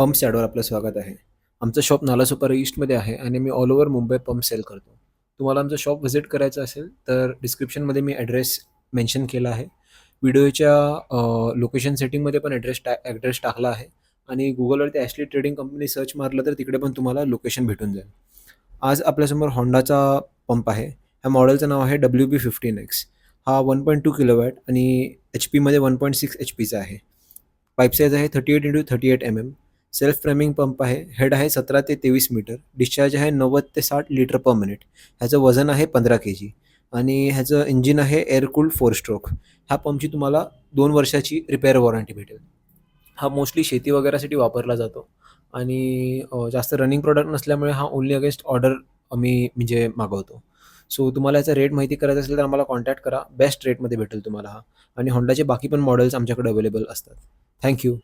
Pumps ॲडवर आपलं स्वागत आहे. आमचं शॉप नालासोपारा ईस्टमध्ये आहे आणि मी all over Mumbai pump sale करतो. तुम्हाला आमचं शॉप व्हिजिट करायचं असेल तर डिस्क्रिप्शनमध्ये मी ॲड्रेस मेन्शन केला आहे. व्हिडिओच्या लोकेशन सेटिंगमध्ये पण ॲड्रेस टाकला आहे आणि Googleवरती ॲशली ट्रेडिंग कंपनी सर्च मारलं तर तिकडे पण तुम्हाला लोकेशन भेटून जाईल. आज आपल्यासमोर Hondaचा पंप आहे. ह्या मॉडेलचं नाव आहे WB15X. हा 1.2 किलोवॅट आणि HP मध्ये 1.6 HPचा आहे. पाईप साईज आहे 38x38 mm. Self framing pump आहे. हेड आहे 17 ते 23 मीटर. डिस्चार्ज आहे 90 ते 60 लिटर पर मिनिट. ह्याचं वजन आहे 15 kg आणि ह्याचं इंजिन आहे एअर कूल्ड 4 स्ट्रोक. ह्या पंपची तुम्हाला 2 वर्षाची रिपेअर वॉरंटी भेटेल. हा मोस्टली शेती वगैरेसाठी वापरला जातो आणि जास्त रनिंग प्रॉडक्ट नसल्यामुळे हा ओन्ली अगेन्स्ट ऑर्डर आम्ही म्हणजे मागवतो. सो तुम्हाला याचा रेट माहिती करायचा असेल तर आम्हाला कॉन्टॅक्ट करा. बेस्ट रेटमध्ये भेटेल तुम्हाला हा आणि Hondaचे बाकी पण मॉडेल्स आमच्याकडे अवेलेबल असतात. Thank you.